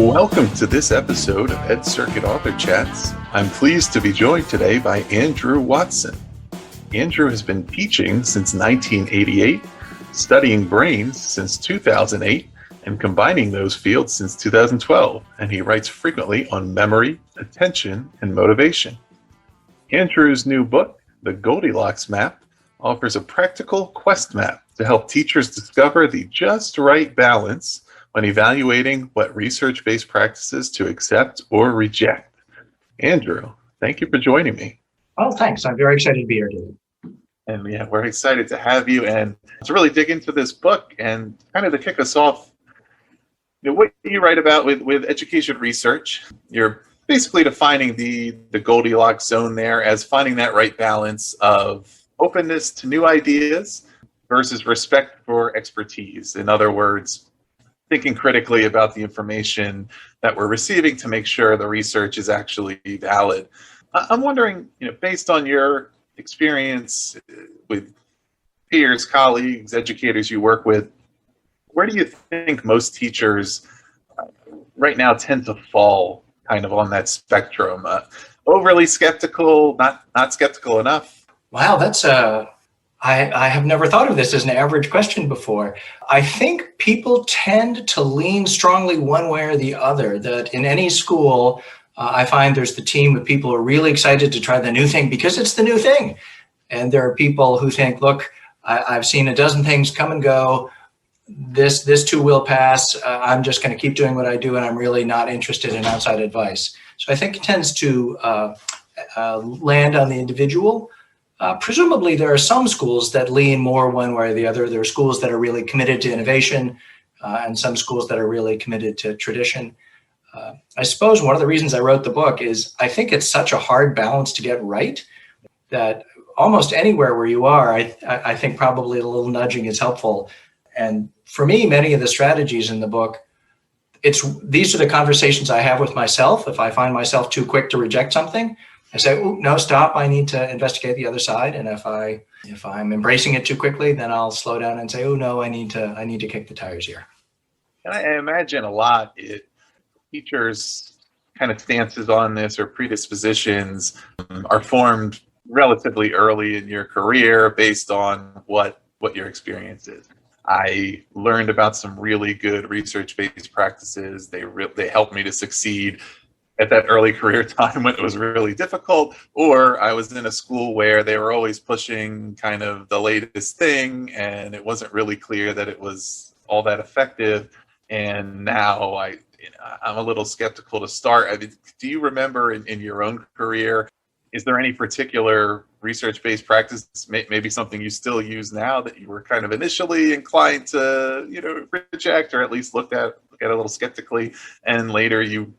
Welcome to this episode of Ed Circuit Author Chats. I'm pleased to be joined today by Andrew Watson. Andrew has been teaching since 1988, studying brains since 2008, and combining those fields since 2012, and he writes frequently on memory, attention, and motivation. Andrew's new book, The Goldilocks Map, offers a practical quest map to help teachers discover the just right balance when evaluating what research-based practices to accept or reject. Andrew, thank you for joining me. Oh, thanks. I'm very excited to be here today. And yeah, we're excited to have you and to really dig into this book and kind of to kick us off. What you write about with education research, you're basically defining the Goldilocks Zone there as finding that right balance of openness to new ideas versus respect for expertise. In other words, thinking critically about the information that we're receiving to make sure the research is actually valid. I'm wondering, based on your experience with peers, colleagues, educators you work with, where do you think most teachers right now tend to fall kind of on that spectrum? Overly skeptical, not skeptical enough? Wow, I have never thought of this as an average question before. I think people tend to lean strongly one way or the other, that in any school, I find there's the team of people who are really excited to try the new thing because it's the new thing. And there are people who think, look, I've seen a dozen things come and go. This too will pass. I'm just going to keep doing what I do, and I'm really not interested in outside advice. So I think it tends to land on the individual. Presumably, there are some schools that lean more one way or the other. There are schools that are really committed to innovation and some schools that are really committed to tradition. I suppose one of the reasons I wrote the book is I think it's such a hard balance to get right that almost anywhere where you are, I think probably a little nudging is helpful. And for me, many of the strategies in the book, these are the conversations I have with myself. If I find myself too quick to reject something, I say, "Oh, no, stop. I need to investigate the other side." And if I'm embracing it too quickly, then I'll slow down and say, "Oh no, I need to kick the tires here." And I imagine a lot teachers' kind of stances on this or predispositions are formed relatively early in your career based on what your experience is. I learned about some really good research-based practices. They helped me to succeed at that early career time when it was really difficult, or I was in a school where they were always pushing kind of the latest thing and it wasn't really clear that it was all that effective. And now I'm a little skeptical to start. I mean, do you remember in your own career, is there any particular research-based practice, maybe something you still use now that you were kind of initially inclined to, reject or at least look at a little skeptically, and later you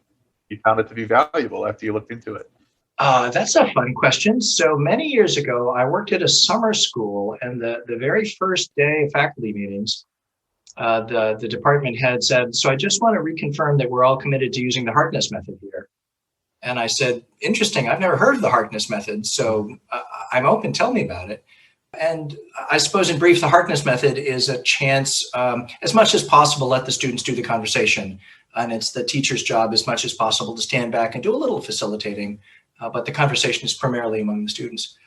found it to be valuable after you looked into it? That's a fun question. So many years ago, I worked at a summer school, and the very first day of faculty meetings, the department head said, "So I just want to reconfirm that we're all committed to using the Harkness method here." And I said, "Interesting, I've never heard of the Harkness method, so I'm open, tell me about it." And I suppose in brief, the Harkness method is a chance, as much as possible, let the students do the conversation. And it's the teacher's job as much as possible to stand back and do a little facilitating, but the conversation is primarily among the students.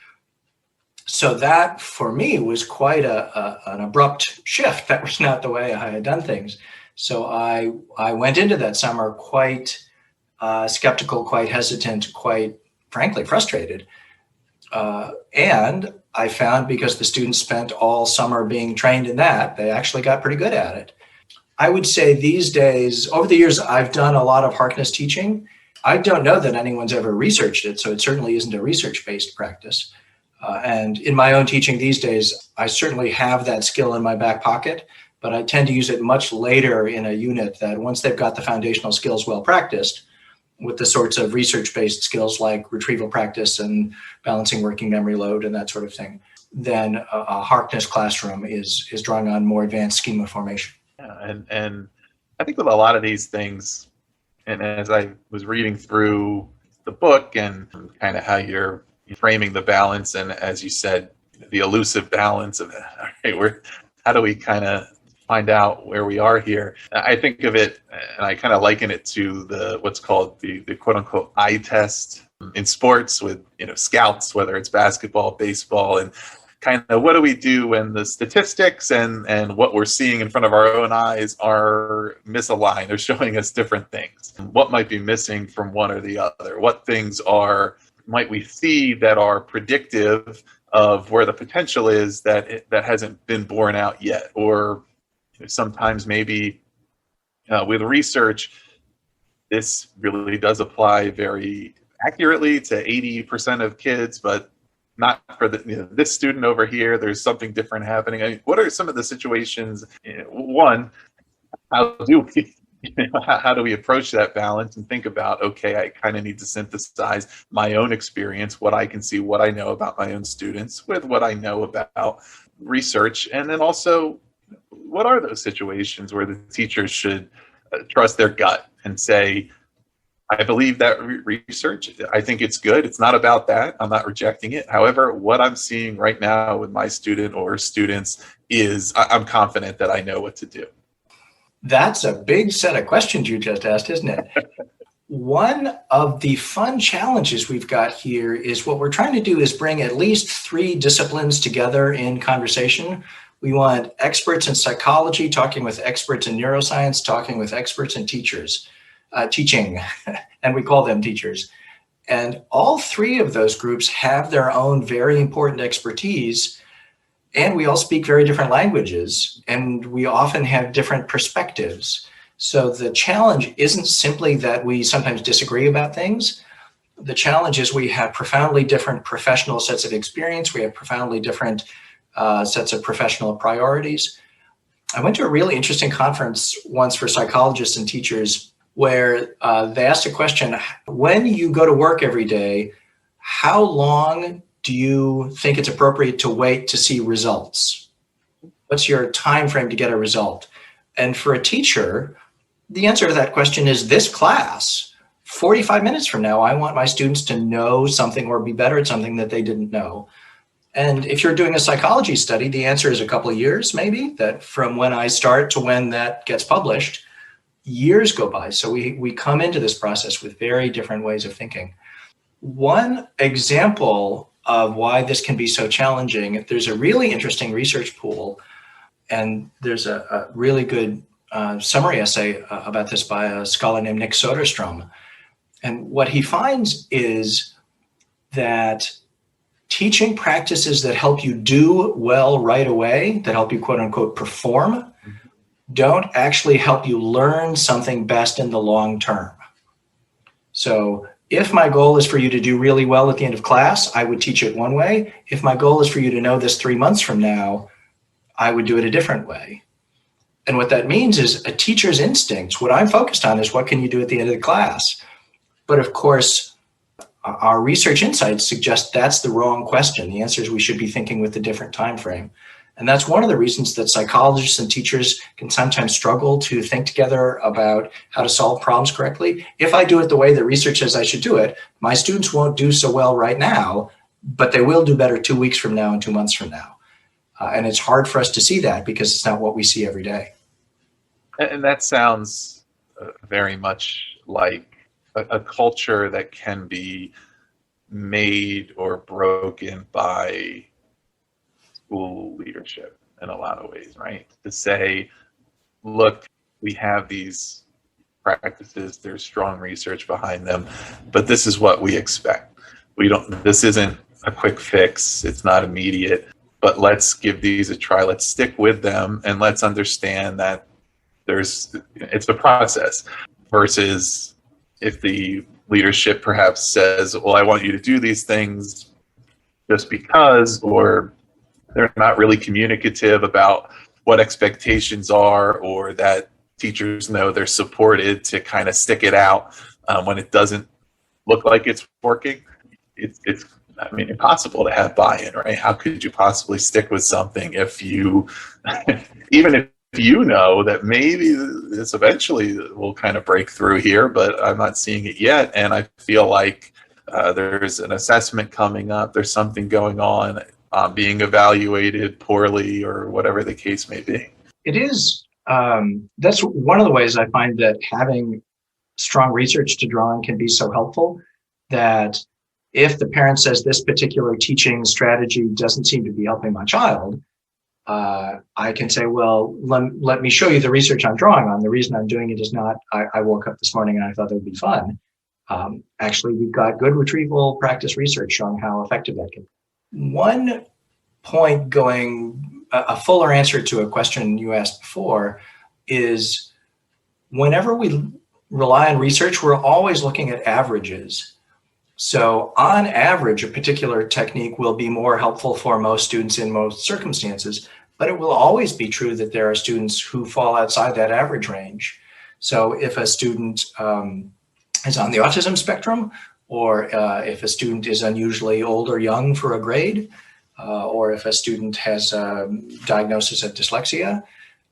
So that, for me, was quite an abrupt shift. That was not the way I had done things. So I went into that summer quite skeptical, quite hesitant, quite frankly frustrated. And I found, because the students spent all summer being trained in that, they actually got pretty good at it. I would say these days, over the years, I've done a lot of Harkness teaching. I don't know that anyone's ever researched it, so it certainly isn't a research-based practice. And in my own teaching these days, I certainly have that skill in my back pocket, but I tend to use it much later in a unit, that once they've got the foundational skills well practiced, with the sorts of research-based skills like retrieval practice and balancing working memory load and that sort of thing, then a Harkness classroom is drawing on more advanced schema formation. Yeah, and I think with a lot of these things, and as I was reading through the book and kind of how you're framing the balance, and as you said, the elusive balance of, all right, how do we kind of find out where we are here. I think of it, and I kind of liken it to what's called the quote unquote eye test in sports with, scouts, whether it's basketball, baseball, and kind of what do we do when the statistics and what we're seeing in front of our own eyes are misaligned. They're showing us different things. What might be missing from one or the other? What things might we see that are predictive of where the potential is that hasn't been borne out yet? Or sometimes maybe with research, this really does apply very accurately to 80% of kids, but not for this student over here. There's something different happening. I mean, what are some of the situations? One, how do we approach that balance and think about, okay, I kind of need to synthesize my own experience, what I can see, what I know about my own students with what I know about research, and then also what are those situations where the teachers should trust their gut and say, I believe that research, I think it's good. It's not about that. I'm not rejecting it. However, what I'm seeing right now with my student or students is I'm confident that I know what to do. That's a big set of questions you just asked, isn't it? One of the fun challenges we've got here is what we're trying to do is bring at least 3 disciplines together in conversation. We want experts in psychology talking with experts in neuroscience, talking with experts in teaching, and we call them teachers. And all 3 of those groups have their own very important expertise, and we all speak very different languages, and we often have different perspectives. So the challenge isn't simply that we sometimes disagree about things. The challenge is we have profoundly different professional sets of experience. We have profoundly different sets of professional priorities. I went to a really interesting conference once for psychologists and teachers where they asked a question: when you go to work every day, how long do you think it's appropriate to wait to see results? What's your time frame to get a result? And for a teacher, the answer to that question is this class. 45 minutes from now, I want my students to know something or be better at something that they didn't know. And if you're doing a psychology study, the answer is a couple of years, maybe, that from when I start to when that gets published, years go by. So we come into this process with very different ways of thinking. One example of why this can be so challenging, there's a really interesting research pool, and there's a really good summary essay about this by a scholar named Nick Soderstrom. And what he finds is that teaching practices that help you do well right away, that help you quote unquote perform, don't actually help you learn something best in the long term. So if my goal is for you to do really well at the end of class, I would teach it one way. If my goal is for you to know this 3 months from now, I would do it a different way. And what that means is a teacher's instincts. What I'm focused on is what can you do at the end of the class? But of course, our research insights suggest that's the wrong question. The answer is we should be thinking with a different time frame. And that's one of the reasons that psychologists and teachers can sometimes struggle to think together about how to solve problems correctly. If I do it the way that research says I should do it, my students won't do so well right now, but they will do better 2 weeks from now and 2 months from now. And it's hard for us to see that because it's not what we see every day. And that sounds very much like a culture that can be made or broken by school leadership in a lot of ways, right? To say, look, we have these practices, there's strong research behind them, but this is what we expect. This isn't a quick fix, it's not immediate, but let's give these a try, let's stick with them, and let's understand that it's a process. Versus if the leadership perhaps says, well, I want you to do these things just because, or they're not really communicative about what expectations are, or that teachers know they're supported to kind of stick it out when it doesn't look like it's working. It's impossible to have buy-in, right? How could you possibly stick with something if you, even if you know that maybe this eventually will kind of break through here, but I'm not seeing it yet, and I feel like there's an assessment coming up, there's something going on, being evaluated poorly, or whatever the case may be. It is. That's one of the ways I find that having strong research to draw on can be so helpful, that if the parent says this particular teaching strategy doesn't seem to be helping my child, I can say, well, let me show you the research I'm drawing on. The reason I'm doing it is not, I woke up this morning and I thought it would be fun. Actually, we've got good retrieval practice research showing how effective that can be. One point going, a fuller answer to a question you asked before is, whenever we rely on research, we're always looking at averages. So on average, a particular technique will be more helpful for most students in most circumstances, but it will always be true that there are students who fall outside that average range. So if a student is on the autism spectrum, or if a student is unusually old or young for a grade, or if a student has a diagnosis of dyslexia,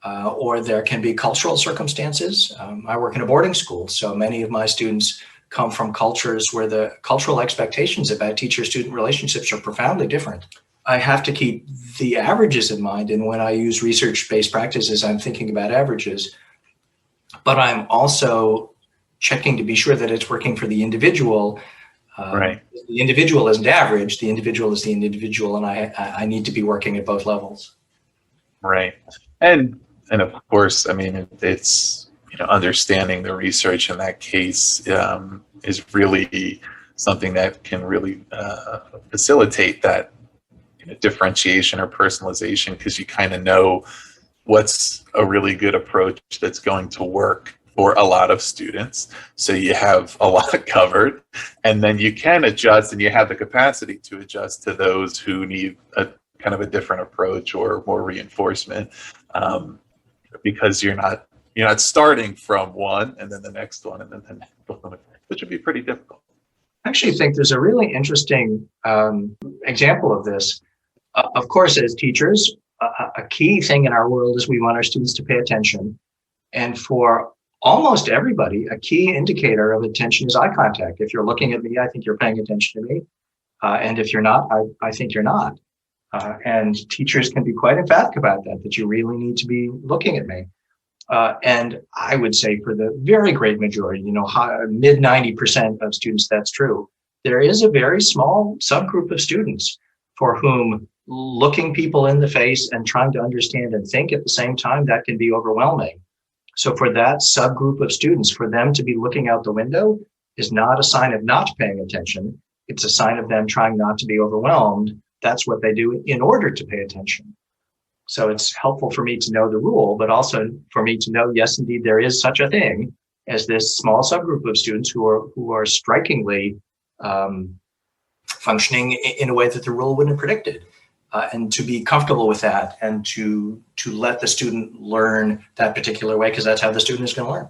or there can be cultural circumstances. I work in a boarding school, so many of my students come from cultures where the cultural expectations about teacher-student relationships are profoundly different. I have to keep the averages in mind, and when I use research-based practices, I'm thinking about averages, but I'm also checking to be sure that it's working for the individual. Right. The individual isn't average, the individual is the individual, and I need to be working at both levels. Right. And of course, I mean, it's, understanding the research in that case is really something that can really facilitate that differentiation or personalization, because you kind of know what's a really good approach that's going to work for a lot of students. So you have a lot covered, and then you can adjust, and you have the capacity to adjust to those who need a kind of a different approach or more reinforcement, because you're not starting from one and then the next one and then the next one, which would be pretty difficult. I actually think there's a really interesting example of this. Of course, as teachers, a key thing in our world is we want our students to pay attention. And for almost everybody, a key indicator of attention is eye contact. If you're looking at me, I think you're paying attention to me. And if you're not, I think you're not. And teachers can be quite emphatic about that you really need to be looking at me. And I would say for the very great majority, mid 90% of students, that's true. There is a very small subgroup of students for whom looking people in the face and trying to understand and think at the same time, that can be overwhelming. So for that subgroup of students, for them to be looking out the window is not a sign of not paying attention. It's a sign of them trying not to be overwhelmed. That's what they do in order to pay attention. So it's helpful for me to know the rule, but also for me to know, yes, indeed, there is such a thing as this small subgroup of students who are strikingly functioning in a way that the rule wouldn't have predicted, and to be comfortable with that, and to let the student learn that particular way, because that's how the student is going to learn.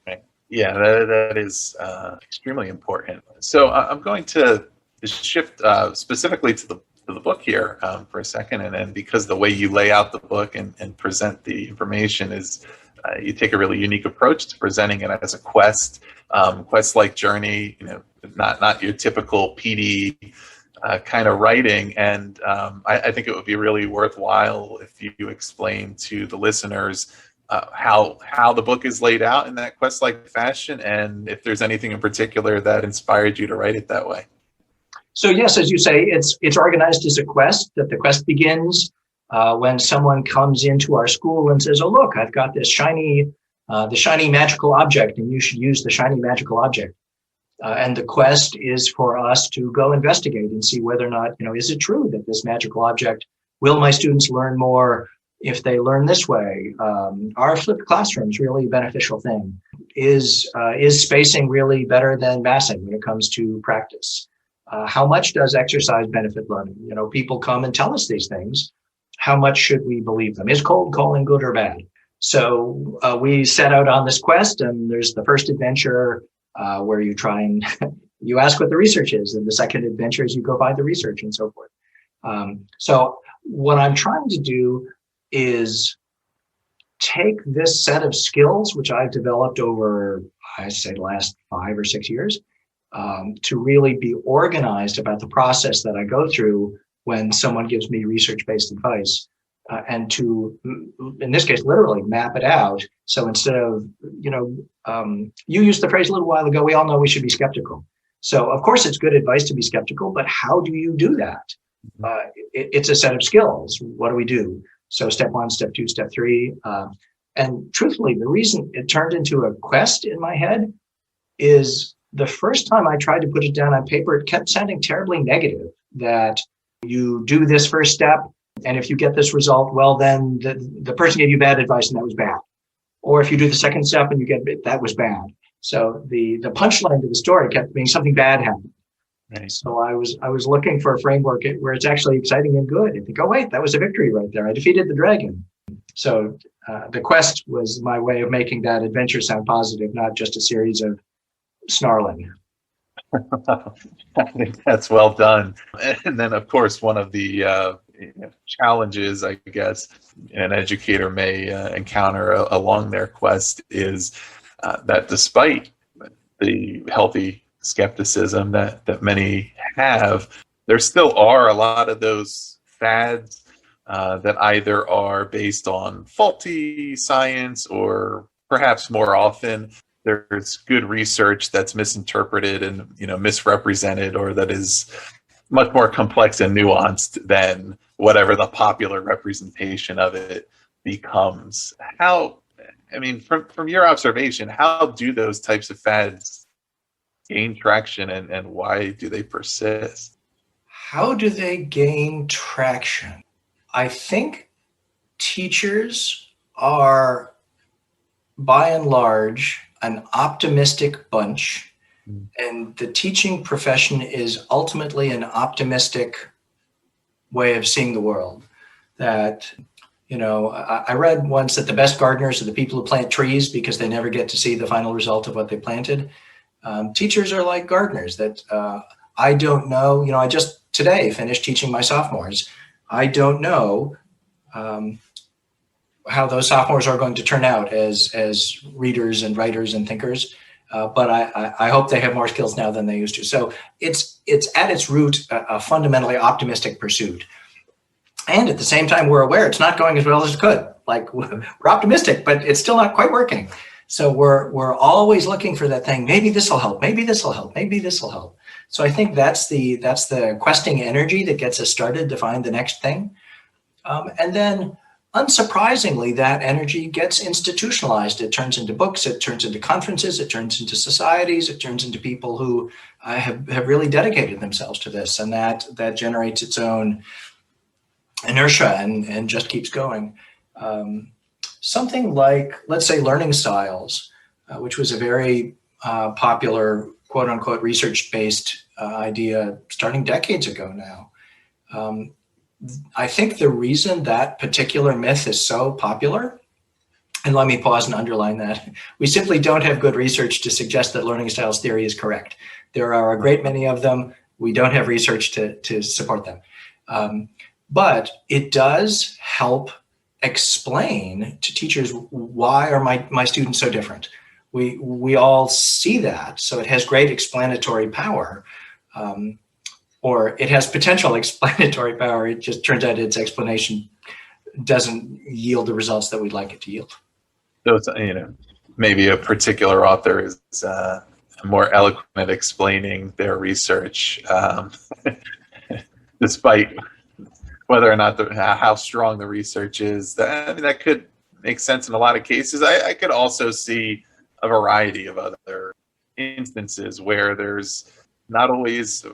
Right. Yeah, that is extremely important. So I'm going to shift specifically to the book here for a second, and then because the way you lay out the book and present the information is you take a really unique approach to presenting it as a quest-like journey, not your typical PD kind of writing. And I think it would be really worthwhile if you explain to the listeners how the book is laid out in that quest-like fashion, and if there's anything in particular that inspired you to write it that way. So yes, as you say, it's organized as a quest, that the quest begins when someone comes into our school and says, oh, look, I've got this shiny magical object, and you should use the shiny magical object. And the quest is for us to go investigate and see whether or not, is it true that this magical object, will my students learn more if they learn this way? Are flipped classrooms really a beneficial thing? Is spacing really better than massing when it comes to practice? How much does exercise benefit learning? People come and tell us these things. How much should we believe them? Is cold calling good or bad? So we set out on this quest, and there's the first adventure where you try and you ask what the research is, and the second adventure is you go find the research, and so forth. So what I'm trying to do is take this set of skills, which I've developed over, I say, the last 5 or 6 years, to really be organized about the process that I go through when someone gives me research-based advice, and to, in this case, literally map it out. So instead of, you used the phrase a little while ago, we all know we should be skeptical. So of course it's good advice to be skeptical, but how do you do that? It's a set of skills. What do we do? So step 1, step 2, step 3. And truthfully, the reason it turned into a quest in my head is the first time I tried to put it down on paper, it kept sounding terribly negative, that you do this first step, and if you get this result, well, then the person gave you bad advice and that was bad. Or if you do the second step and you get it, that was bad. So the punchline to the story kept being something bad happened. Right. So I was looking for a framework where it's actually exciting and good. And think, oh wait, that was a victory right there. I defeated the dragon. So the quest was my way of making that adventure sound positive, not just a series of snarling. I think that's well done. And then, of course, one of the challenges, I guess, an educator may encounter along their quest is that despite the healthy skepticism that many have, there still are a lot of those fads that either are based on faulty science, or perhaps more often there's good research that's misinterpreted and misrepresented, or that is much more complex and nuanced than whatever the popular representation of it becomes. From your observation, how do those types of fads gain traction, and why do they persist? How do they gain traction? I think teachers are, by and large, an optimistic bunch, and the teaching profession is ultimately an optimistic way of seeing the world. That, I read once that the best gardeners are the people who plant trees because they never get to see the final result of what they planted. Teachers are like gardeners that I don't know. I just today finished teaching my sophomores. I don't know how those sophomores are going to turn out as readers and writers and thinkers. But I hope they have more skills now than they used to. So it's at its root a fundamentally optimistic pursuit. And at the same time, we're aware it's not going as well as it could. Like, we're optimistic, but it's still not quite working. So we're always looking for that thing. Maybe this will help. Maybe this will help. Maybe this will help. So I think that's the questing energy that gets us started to find the next thing. And then, unsurprisingly, that energy gets institutionalized. It turns into books, it turns into conferences, it turns into societies, it turns into people who have really dedicated themselves to this, and that generates its own inertia and just keeps going. Something like, let's say, learning styles, which was a very popular, quote unquote, research-based idea starting decades ago now. I think the reason that particular myth is so popular, and let me pause and underline that, we simply don't have good research to suggest that learning styles theory is correct. There are a great many of them. We don't have research to support them. But it does help explain to teachers, why are my students so different? We all see that, so it has great explanatory power. Or it has potential explanatory power. It just turns out its explanation doesn't yield the results that we'd like it to yield. So, maybe a particular author is more eloquent at explaining their research, despite whether or not how strong the research is. That could make sense in a lot of cases. I could also see a variety of other instances where there's not always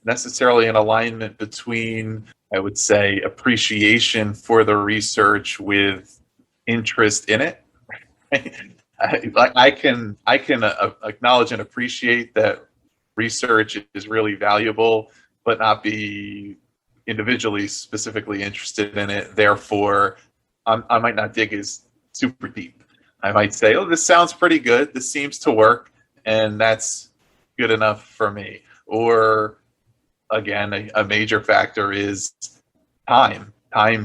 necessarily an alignment between, I would say, appreciation for the research with interest in it. I can acknowledge and appreciate that research is really valuable, but not be individually specifically interested in it. Therefore, I might not dig as super deep. I might say, oh, this sounds pretty good. This seems to work, and that's good enough for me. Or again, a major factor is time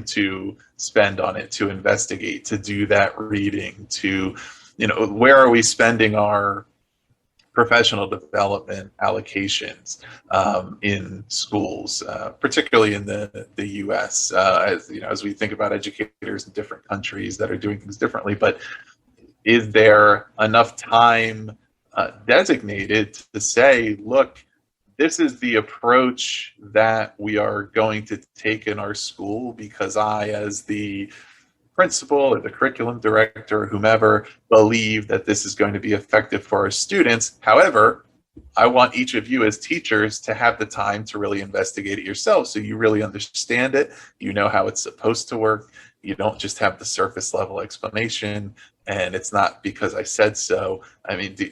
to spend on it, to investigate, to do that reading, to, where are we spending our professional development allocations in schools, particularly in the U.S. As you know, as we think about educators in different countries that are doing things differently, but is there enough time designated to say, look, this is the approach that we are going to take in our school because I, as the principal or the curriculum director or whomever, believe that this is going to be effective for our students. However, I want each of you as teachers to have the time to really investigate it yourselves so you really understand it, you know how it's supposed to work, you don't just have the surface level explanation, and it's not because I said so. I mean, do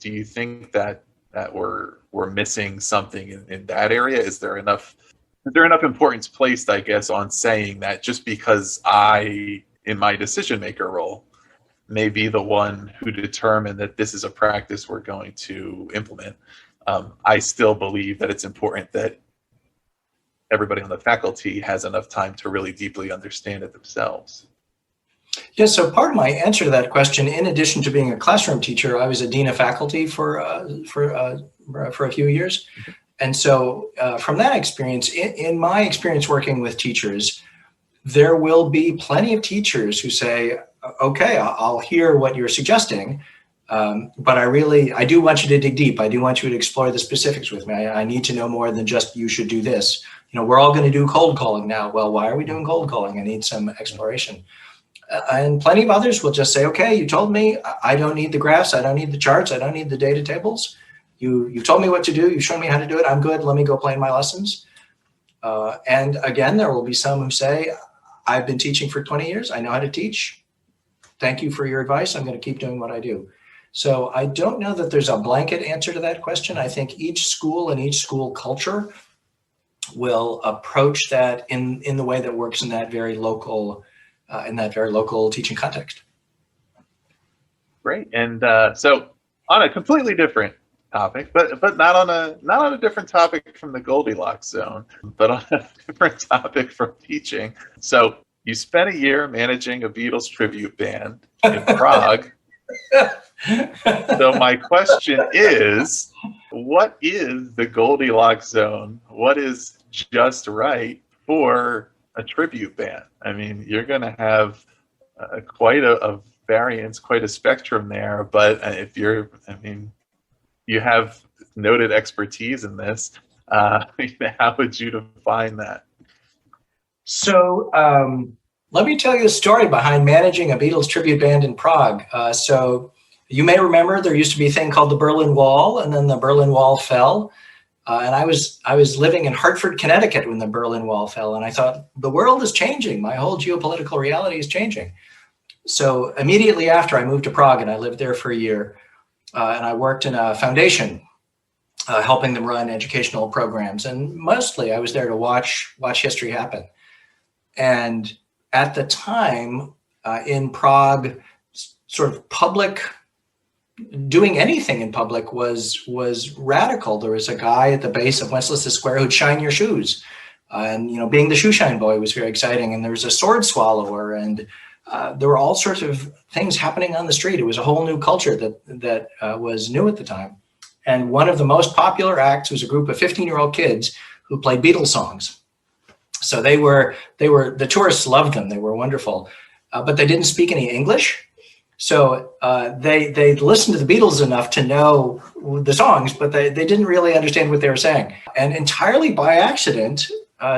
you think that we're missing something in that area? Is there enough importance placed, I guess, on saying that just because I, in my decision maker role, may be the one who determined that this is a practice we're going to implement, I still believe that it's important that everybody on the faculty has enough time to really deeply understand it themselves? Yeah, so part of my answer to that question, in addition to being a classroom teacher, I was a dean of faculty for a few years. And so from that experience, in my experience working with teachers, there will be plenty of teachers who say, okay, I'll hear what you're suggesting, but I do want you to dig deep. I do want you to explore the specifics with me. I need to know more than just you should do this. You know, we're all going to do cold calling now. Well, why are we doing cold calling? I need some exploration. And plenty of others will just say, okay, you told me, I don't need the graphs. I don't need the charts. I don't need the data tables. You've told me what to do. You've shown me how to do it. I'm good. Let me go plan my lessons. And again, there will be some who say, I've been teaching for 20 years. I know how to teach. Thank you for your advice. I'm going to keep doing what I do. So I don't know that there's a blanket answer to that question. I think each school and each school culture will approach that in the way that works in that very local teaching context. Great. And so on a completely different topic, but not on a different topic from the Goldilocks zone, but on a different topic from teaching. So you spent a year managing a Beatles tribute band in Prague. So my question is, what is the Goldilocks zone? What is just right for a tribute band? I mean, you're going to have quite a variance, quite a spectrum there. But you have noted expertise in this. How would you define that? So let me tell you a story behind managing a Beatles tribute band in Prague. So you may remember there used to be a thing called the Berlin Wall, and then the Berlin Wall fell. And I was living in Hartford, Connecticut when the Berlin Wall fell, and I thought, the world is changing. My whole geopolitical reality is changing. So immediately after, I moved to Prague, and I lived there for a year. And I worked in a foundation, helping them run educational programs. And mostly I was there to watch history happen. And at the time in Prague, sort of doing anything in public was radical. There was a guy at the base of Wenceslas Square who'd shine your shoes. And, you know, being the shoe shine boy was very exciting. And there was a sword swallower, and there were all sorts of things happening on the street. It was a whole new culture that was new at the time. And one of the most popular acts was a group of 15-year-old kids who played Beatles songs. So the tourists loved them. They were wonderful, but they didn't speak any English. So they listened to the Beatles enough to know the songs, but they didn't really understand what they were saying. And entirely by accident,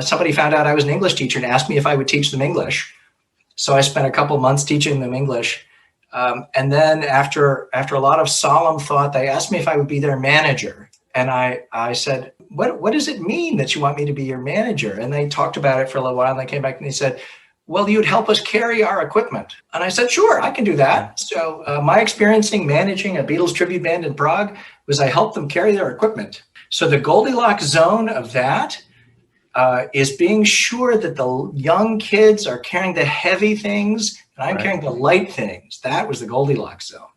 somebody found out I was an English teacher and asked me if I would teach them English. So I spent a couple months teaching them English. And then after a lot of solemn thought, they asked me if I would be their manager. And I said, what does it mean that you want me to be your manager? And they talked about it for a little while, and they came back and they said, well, you'd help us carry our equipment. And I said, sure, I can do that. So my experience managing a Beatles tribute band in Prague was I helped them carry their equipment. So the Goldilocks zone of that is being sure that the young kids are carrying the heavy things and I'm carrying the light things. That was the Goldilocks zone.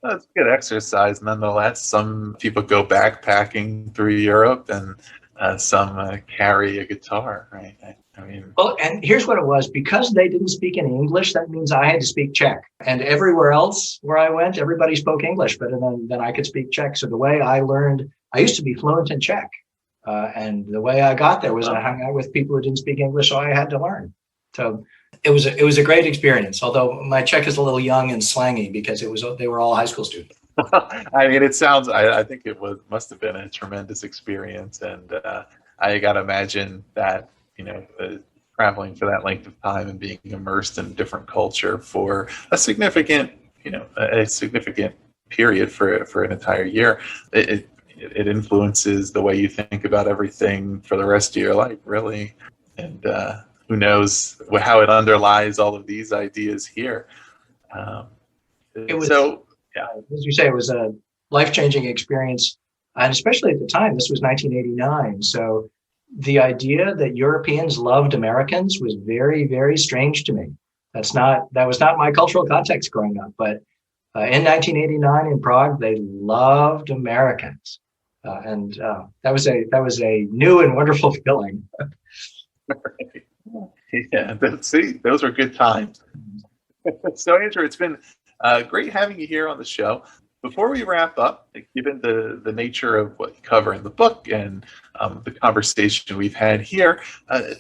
Well, it's good exercise nonetheless. Some people go backpacking through Europe, and some carry a guitar, right? I mean, Well, and here's what it was. Because they didn't speak any English, that means I had to speak Czech. And everywhere else where I went, everybody spoke English, but then I could speak Czech. So the way I learned, I used to be fluent in Czech. And the way I got there was I hung out with people who didn't speak English, so I had to learn. So it was a great experience, although my Czech is a little young and slangy because they were all high school students. I mean, it sounds, I think must have been a tremendous experience. And I got to imagine that, traveling for that length of time and being immersed in a different culture for a significant period for an entire year, it influences the way you think about everything for the rest of your life, really. And who knows how it underlies all of these ideas here. Yeah, as you say, it was a life-changing experience, and especially at the time, this was 1989. So the idea that Europeans loved Americans was very, very strange to me. That was not my cultural context growing up. But in 1989 in Prague, they loved Americans, and that was a new and wonderful feeling. Yeah, see, those are good times. So, Andrew, it's been great having you here on the show. Before we wrap up, given the nature of what you cover in the book and the conversation we've had here,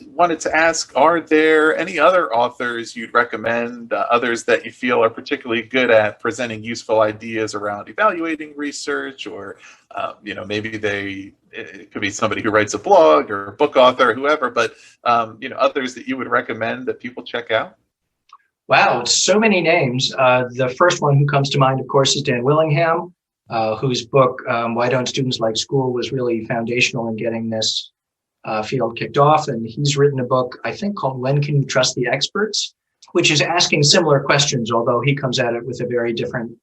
wanted to ask, are there any other authors you'd recommend, others that you feel are particularly good at presenting useful ideas around evaluating research, or maybe it could be somebody who writes a blog or a book author, whoever, but others that you would recommend that people check out? Wow, it's so many names. The first one who comes to mind, of course, is Dan Willingham, whose book, Why Don't Students Like School, was really foundational in getting this field kicked off. And he's written a book, I think, called When Can You Trust the Experts, which is asking similar questions, although he comes at it with a very different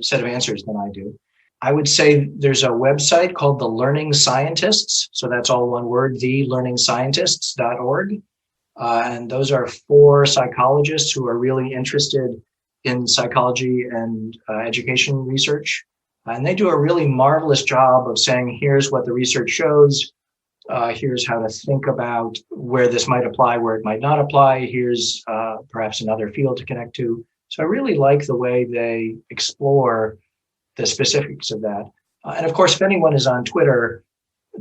set of answers than I do. I would say there's a website called The Learning Scientists. So that's all one word, thelearningscientists.org. And those are 4 psychologists who are really interested in psychology and education research. And they do a really marvelous job of saying, here's what the research shows. Here's how to think about where this might apply, where it might not apply. Here's perhaps another field to connect to. So I really like the way they explore the specifics of that. And of course, if anyone is on Twitter,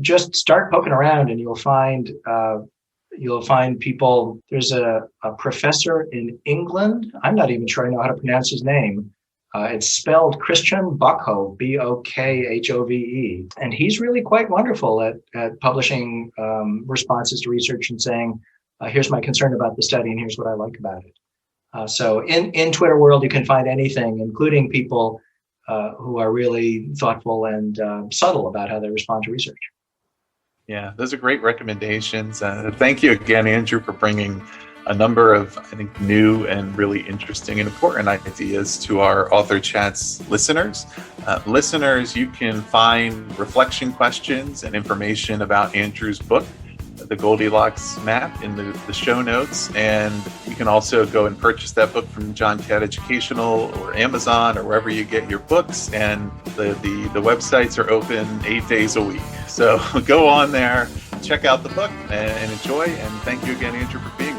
just start poking around and you'll find people. There's a professor in England. I'm not even sure I know how to pronounce his name. It's spelled Christian Bokhove, Bokhove. And he's really quite wonderful at publishing responses to research and saying, here's my concern about the study and here's what I like about it. So in Twitter world, you can find anything, including people who are really thoughtful and subtle about how they respond to research. Yeah, those are great recommendations. Thank you again, Andrew, for bringing a number of, I think, new and really interesting and important ideas to our Authro Chats listeners. Listeners, you can find reflection questions and information about Andrew's book, The Goldilocks Map, in the show notes. And you can also go and purchase that book from Catt Educational or Amazon or wherever you get your books. And the websites are open 8 days a week. So go on there, check out the book and enjoy. And thank you again, Andrew, for being with us.